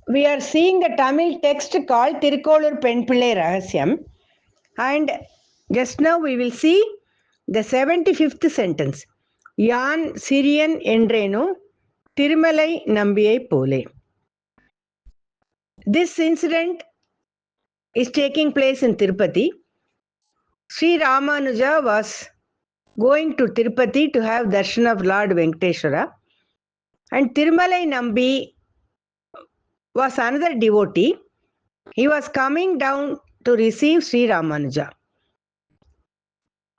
we are seeing the Tamil text called Tirukkolur Penpillai Rahasyam, and just now we will see the 75th sentence. Yan Syrian Endreno Tirumalai Nambiyai Pole. This incident is taking place in Tirupati. Sri Ramanuja was going to Tirupati to have darshan of Lord Venkateshwara, and Tirumalai Nambi was another devotee. He was coming down to receive Sri Ramanuja.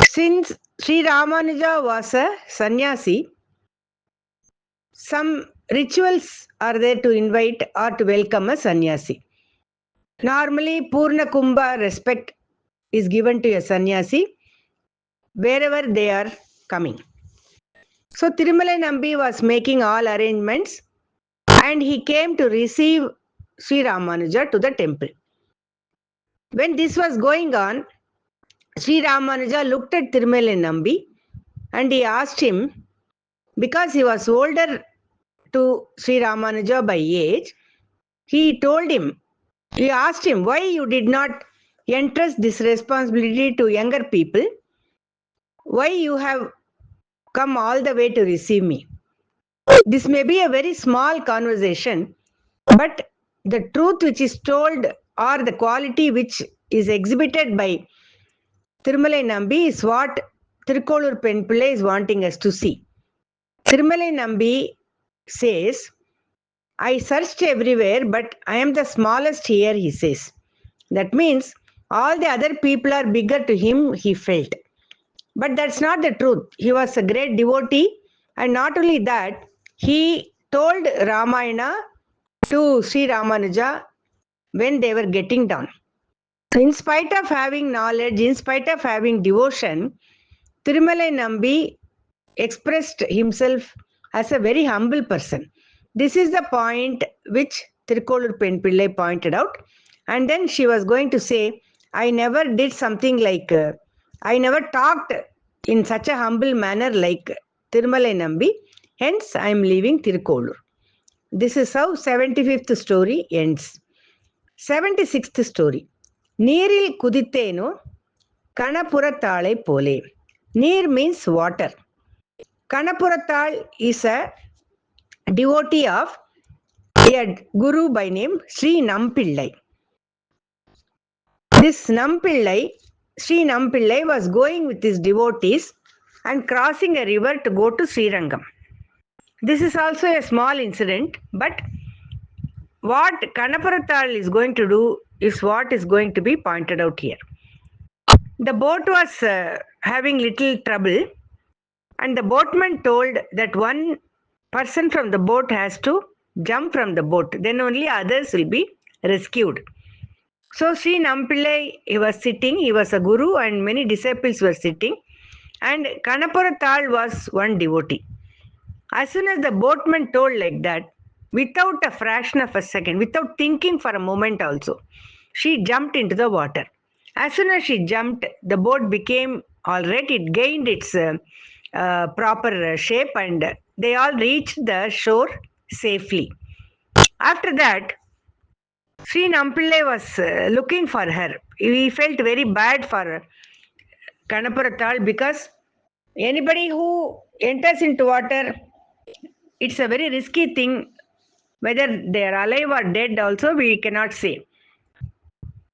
Since Sri Ramanuja was a sannyasi, some rituals are there to invite or to welcome a sannyasi. Normally, Purna Kumbha respect is given to a sannyasi wherever they are coming. So Tirumalai Nambi was making all arrangements and he came to receive Sri Ramanuja to the temple. When this was going on, Sri Ramanuja looked at Tirumalai Nambi and he asked him, because he was older to Sri Ramanuja by age, he asked him, why you did not entrust this responsibility to younger people? Why you have come all the way to receive me? This may be a very small conversation, but the truth which is told or the quality which is exhibited by Tirumalai Nambi is what Tirukkolur Penpillai is wanting us to see. Tirumalai Nambi says, I searched everywhere, but I am the smallest here, he says. That means all the other people are bigger to him, he felt. But that's not the truth. He was a great devotee, and not only that, he told Ramayana to Sri Ramanuja when they were getting down. In spite of having knowledge, in spite of having devotion, Tirumalai Nambi expressed himself as a very humble person. This is the point which Tirukkolur Penpillai pointed out. And then she was going to say, I never did something like, I never talked in such a humble manner like Tirumalai Nambi. Hence, I am leaving Tirukkolur. This is how 75th story ends. 76th story. Neeril Kuditeno Kanapurathale Pole. Neer means water. Kanapurathal is a devotee of a guru by name Sri Nampillai. This Nampillai, Sri Nampillai was going with his devotees and crossing a river to go to Srirangam. This is also a small incident, but what Kanapurathal is going to do is what is going to be pointed out here. The boat was having little trouble, and the boatman told that one person from the boat has to jump from the boat, then only others will be rescued. So Sri Nampillai, he was sitting, he was a guru and many disciples were sitting, and Kanapurathal was one devotee. As soon as the boatman told like that, without a fraction of a second, without thinking for a moment also, she jumped into the water. As soon as she jumped, the boat became all right, it gained its proper shape and they all reached the shore safely. After that, Sri Nampillai was looking for her. He felt very bad for Kanapurathal because anybody who enters into water, it's a very risky thing. Whether they are alive or dead also, we cannot say.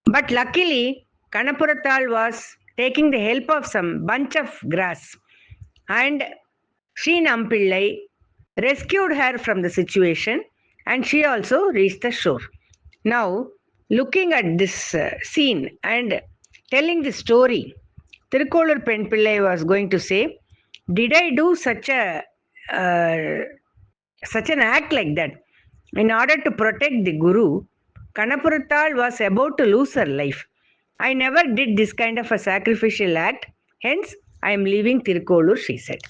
But luckily, Kanapurathal was taking the help of some bunch of grass. And Sri Nampillai rescued her from the situation and she also reached the shore. Now, looking at this scene and telling the story, Tirukkolur Penpillai was going to say, did I do such an act like that? In order to protect the Guru, Kanapurathal was about to lose her life. I never did this kind of a sacrificial act. Hence, I am leaving Tirukkolur, she said.